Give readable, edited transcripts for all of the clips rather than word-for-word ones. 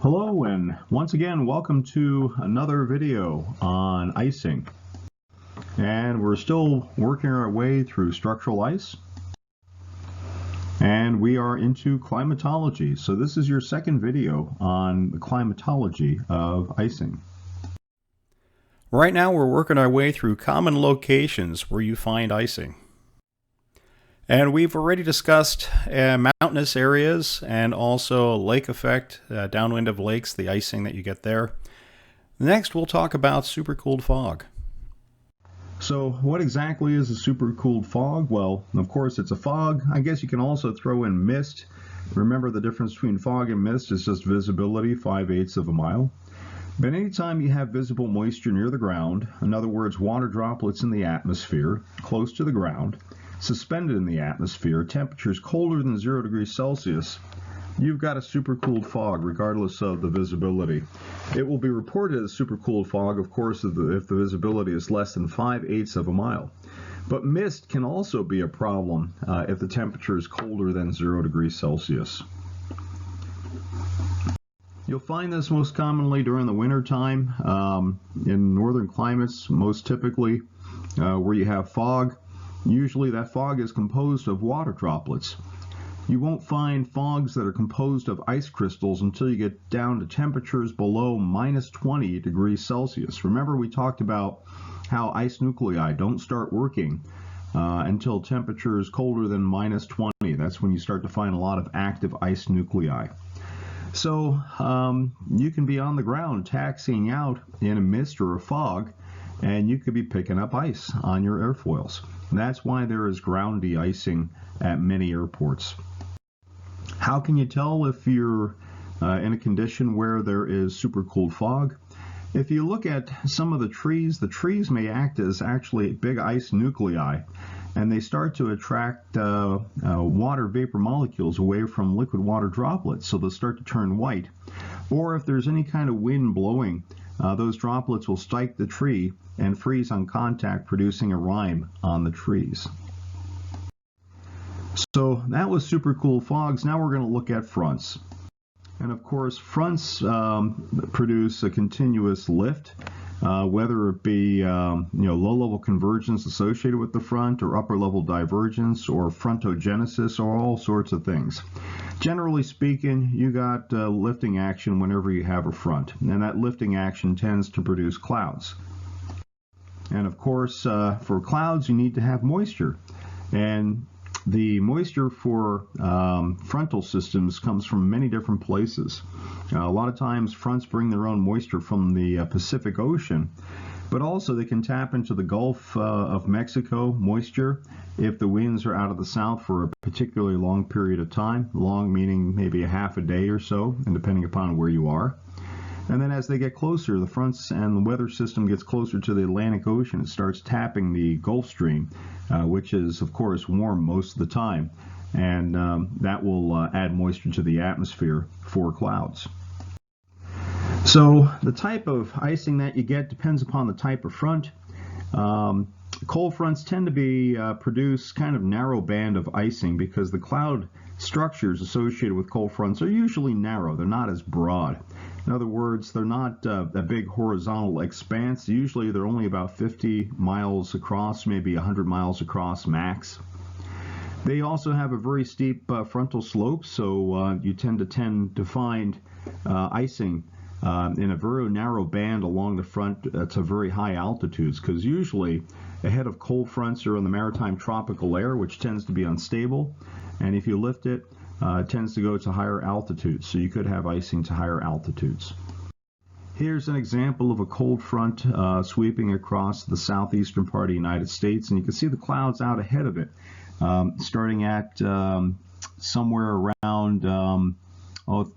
Hello, and once again welcome to another video on icing. And we're still working our way through structural ice, and we are into climatology. So this is your second video on the climatology of icing. Right now we're working our way through common locations where you find icing. And we've already discussed mountainous areas and also lake effect, downwind of lakes, the icing that you get there. Next we'll talk about supercooled fog. So what exactly is a supercooled fog? Well, of course it's a fog. I guess you can also throw in mist. Remember, the difference between fog and mist is just visibility, 5/8 of a mile. But anytime you have visible moisture near the ground, in other words, water droplets in the atmosphere, close to the ground, suspended in the atmosphere, temperatures colder than 0 degrees Celsius, you've got a supercooled fog regardless of the visibility. It will be reported as supercooled fog, of course, if the visibility is less than 5/8 of a mile. But mist can also be a problem if the temperature is colder than 0 degrees Celsius. You'll find this most commonly during the winter time in northern climates, most typically where you have fog. Usually that fog is composed of water droplets. You won't find fogs that are composed of ice crystals until you get down to temperatures below -20 degrees Celsius. Remember, we talked about how ice nuclei don't start working until temperatures colder than -20. That's when you start to find a lot of active ice nuclei. So you can be on the ground taxiing out in a mist or a fog, and you could be picking up ice on your airfoils. That's why there is ground de-icing at many airports. How can you tell if you're in a condition where there is supercooled fog? If you look at some of the trees may act as actually big ice nuclei, and they start to attract water vapor molecules away from liquid water droplets, so they'll start to turn white. Or if there's any kind of wind blowing, those droplets will strike the tree and freeze on contact, producing a rime on the trees. So that was supercooled fogs. Now we're going to look at fronts. And of course, fronts produce a continuous lift, whether it be low-level convergence associated with the front, or upper-level divergence, or frontogenesis, or all sorts of things. Generally speaking, you got lifting action whenever you have a front, and that lifting action tends to produce clouds. And of course, for clouds, you need to have moisture, and the moisture for frontal systems comes from many different places. A lot of times fronts bring their own moisture from the Pacific Ocean, but also they can tap into the Gulf of Mexico moisture if the winds are out of the south for a particularly long period of time, long meaning maybe a half a day or so, and depending upon where you are. And then as they get closer, the fronts and the weather system gets closer to the Atlantic Ocean, it starts tapping the Gulf Stream, which is, of course, warm most of the time. And that will add moisture to the atmosphere for clouds. So the type of icing that you get depends upon the type of front. Cold fronts tend to be produce kind of narrow band of icing because the cloud structures associated with cold fronts are usually narrow. They're not as broad. In other words, they're not a big horizontal expanse. Usually they're only about 50 miles across, maybe 100 miles across max. They also have a very steep frontal slope, so you tend to find icing in a very narrow band along the front to very high altitudes, because usually ahead of cold fronts you're in the maritime tropical air, which tends to be unstable, and if you lift it, it tends to go to higher altitudes, so you could have icing to higher altitudes. Here's an example of a cold front sweeping across the southeastern part of the United States, and you can see the clouds out ahead of it, starting at somewhere around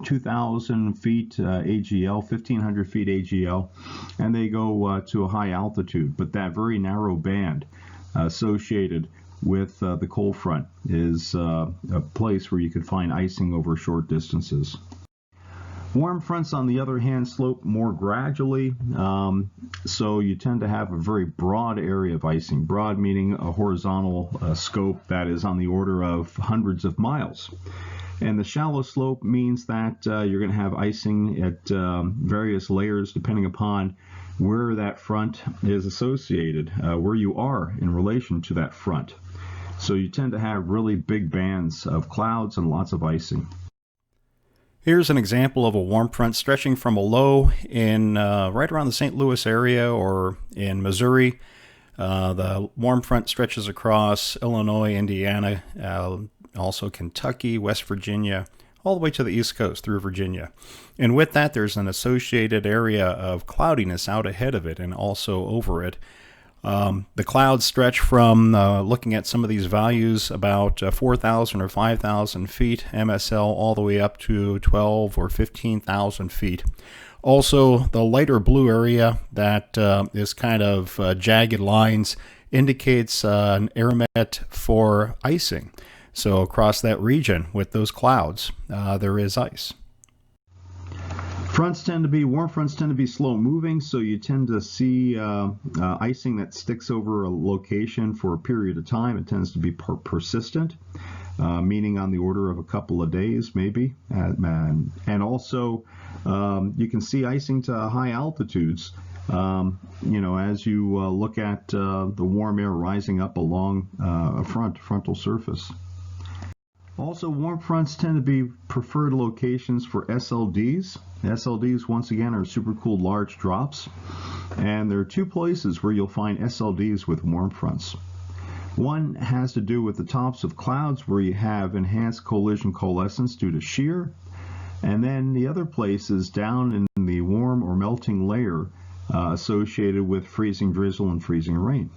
2,000 feet AGL, 1,500 feet AGL, and they go to a high altitude. But that very narrow band associated with the cold front is a place where you could find icing over short distances. Warm fronts, on the other hand, slope more gradually, so you tend to have a very broad area of icing. Broad meaning a horizontal scope that is on the order of hundreds of miles. And the shallow slope means that you're going to have icing at various layers depending upon where that front is associated, where you are in relation to that front. So you tend to have really big bands of clouds and lots of icing. Here's an example of a warm front stretching from a low in right around the St. Louis area or in Missouri. The warm front stretches across Illinois, Indiana, also Kentucky, West Virginia, all the way to the East Coast through Virginia. And with that, there's an associated area of cloudiness out ahead of it and also over it. The clouds stretch from, looking at some of these values, about 4,000 or 5,000 feet MSL all the way up to 12 or 15,000 feet. Also, the lighter blue area that is kind of jagged lines indicates an aeromet for icing. So across that region with those clouds, there is ice. Warm fronts tend to be slow moving, so you tend to see icing that sticks over a location for a period of time. It tends to be persistent, meaning on the order of a couple of days maybe. And also you can see icing to high altitudes, as you look at the warm air rising up along a frontal surface. Also, warm fronts tend to be preferred locations for SLDs. SLDs, once again, are supercooled large drops. And there are two places where you'll find SLDs with warm fronts. One has to do with the tops of clouds where you have enhanced collision coalescence due to shear. And then the other place is down in the warm or melting layer associated with freezing drizzle and freezing rain.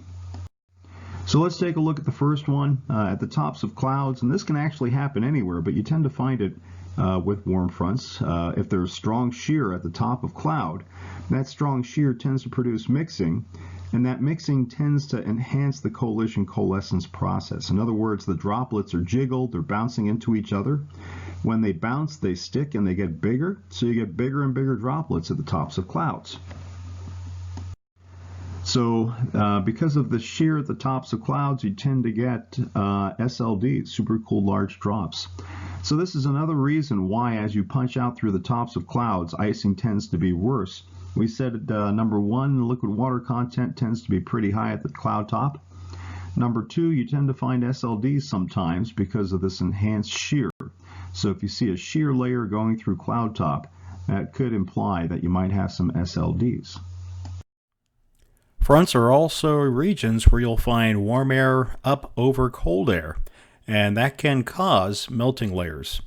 So let's take a look at the first one at the tops of clouds, and this can actually happen anywhere, but you tend to find it with warm fronts. If there's strong shear at the top of cloud, that strong shear tends to produce mixing, and that mixing tends to enhance the collision coalescence process. In other words, the droplets are jiggled, they're bouncing into each other. When they bounce, they stick and they get bigger, so you get bigger and bigger droplets at the tops of clouds. So because of the shear at the tops of clouds, you tend to get SLDs, supercooled large drops. So this is another reason why, as you punch out through the tops of clouds, icing tends to be worse. We said number one, the liquid water content tends to be pretty high at the cloud top. Number two, you tend to find SLDs sometimes because of this enhanced shear. So if you see a shear layer going through cloud top, that could imply that you might have some SLDs. Fronts are also regions where you'll find warm air up over cold air, and that can cause melting layers.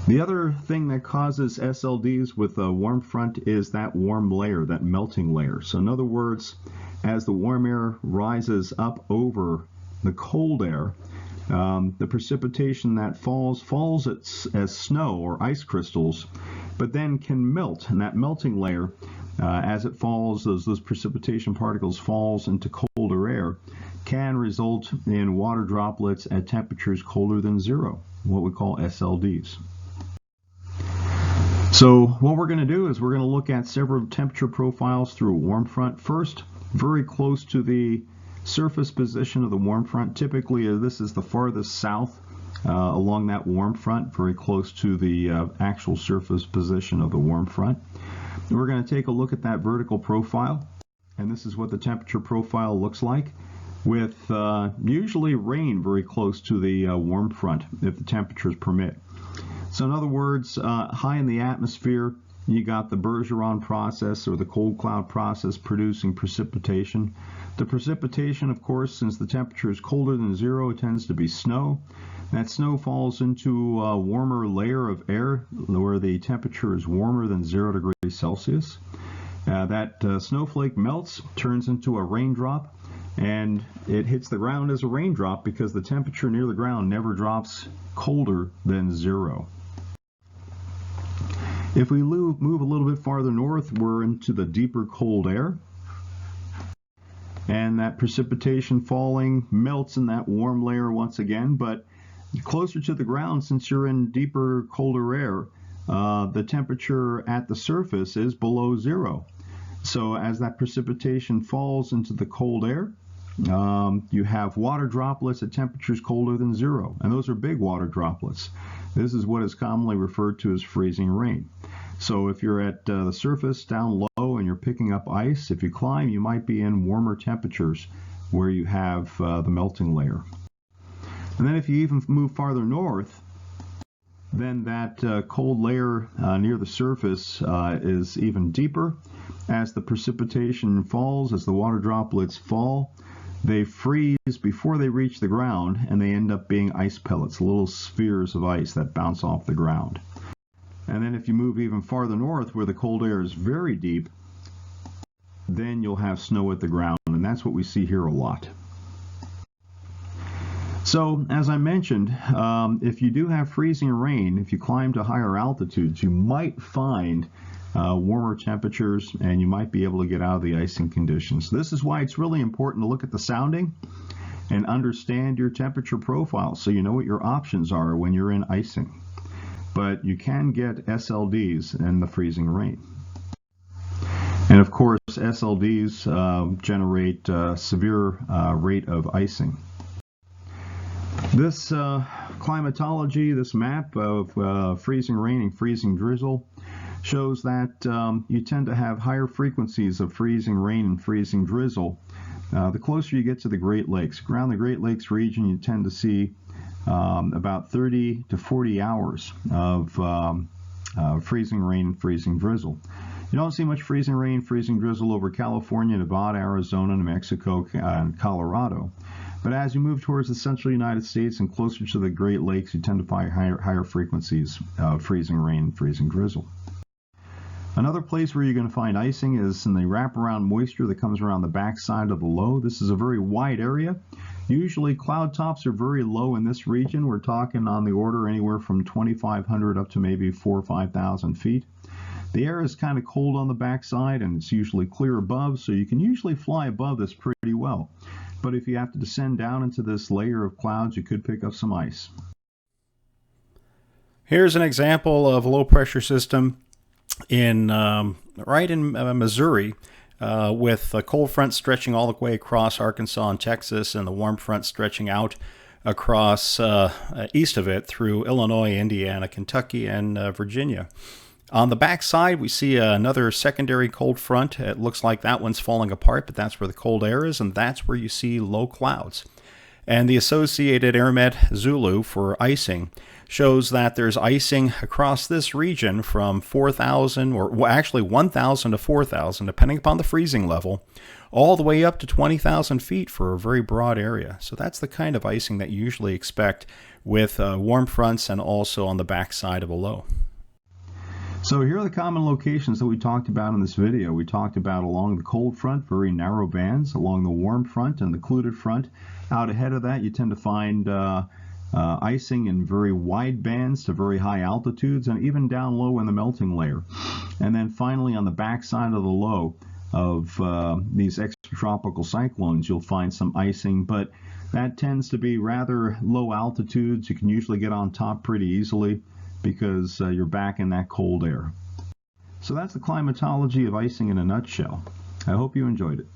The other thing that causes SLDs with a warm front is that warm layer, that melting layer. So in other words, as the warm air rises up over the cold air, the precipitation that falls as snow or ice crystals, but then can melt, and that melting layer, as it falls, those precipitation particles falls into colder air, can result in water droplets at temperatures colder than zero, what we call SLDs. So what we're going to do is we're going to look at several temperature profiles through a warm front. First, very close to the surface position of the warm front. Typically, this is the farthest south along that warm front, very close to the actual surface position of the warm front. And we're going to take a look at that vertical profile, and this is what the temperature profile looks like, with usually rain very close to the warm front if the temperatures permit. So in other words, high in the atmosphere, you got the Bergeron process or the cold cloud process producing precipitation. The precipitation, of course, since the temperature is colder than zero, it tends to be snow. That snow falls into a warmer layer of air where the temperature is warmer than 0 degrees Celsius. That snowflake melts, turns into a raindrop, and it hits the ground as a raindrop because the temperature near the ground never drops colder than 0. If we move a little bit farther north, we're into the deeper cold air. And that precipitation falling melts in that warm layer once again, but closer to the ground, since you're in deeper, colder air, the temperature at the surface is below 0. So as that precipitation falls into the cold air, You have water droplets at temperatures colder than zero, and those are big water droplets. This is what is commonly referred to as freezing rain. So if you're at the surface down low and you're picking up ice, if you climb, you might be in warmer temperatures where you have the melting layer. And then if you even move farther north, then that cold layer near the surface is even deeper. As the precipitation falls, as the water droplets fall, they freeze before they reach the ground, and they end up being ice pellets, little spheres of ice that bounce off the ground. And then if you move even farther north where the cold air is very deep, then you'll have snow at the ground, and that's what we see here a lot. So, as I mentioned, if you do have freezing rain, if you climb to higher altitudes, you might find warmer temperatures, and you might be able to get out of the icing conditions. This is why it's really important to look at the sounding and understand your temperature profile so you know what your options are when you're in icing. But you can get SLDs in the freezing rain. And of course, SLDs generate a severe rate of icing. This climatology, this map of freezing rain and freezing drizzle, shows that you tend to have higher frequencies of freezing rain and freezing drizzle the closer you get to the Great Lakes. Around the Great Lakes region, you tend to see about 30 to 40 hours of freezing rain and freezing drizzle. You don't see much freezing rain, freezing drizzle over California, Nevada, Arizona, New Mexico, and Colorado. But as you move towards the central United States and closer to the Great Lakes, you tend to find higher frequencies of freezing rain and freezing drizzle. Another place where you're going to find icing is in the wraparound moisture that comes around the backside of the low. This is a very wide area. Usually cloud tops are very low in this region. We're talking on the order anywhere from 2,500 up to maybe 4,000 or 5,000 feet. The air is kind of cold on the backside, and it's usually clear above, so you can usually fly above this pretty well. But if you have to descend down into this layer of clouds, you could pick up some ice. Here's an example of a low pressure system in Missouri, with the cold front stretching all the way across Arkansas and Texas, and the warm front stretching out across east of it through Illinois, Indiana, Kentucky, and Virginia. On the back side, we see another secondary cold front. It looks like that one's falling apart, but that's where the cold air is, and that's where you see low clouds. And the associated AirMet Zulu for icing shows that there's icing across this region from 4,000, or actually 1,000 to 4,000, depending upon the freezing level, all the way up to 20,000 feet for a very broad area. So that's the kind of icing that you usually expect with warm fronts and also on the backside of a low. So here are the common locations that we talked about in this video. We talked about along the cold front, very narrow bands, along the warm front and the occluded front. Out ahead of that, you tend to find icing in very wide bands to very high altitudes, and even down low in the melting layer. And then finally on the backside of the low of these extratropical cyclones, you'll find some icing, but that tends to be rather low altitudes. You can usually get on top pretty easily because you're back in that cold air. So that's the climatology of icing in a nutshell. I hope you enjoyed it.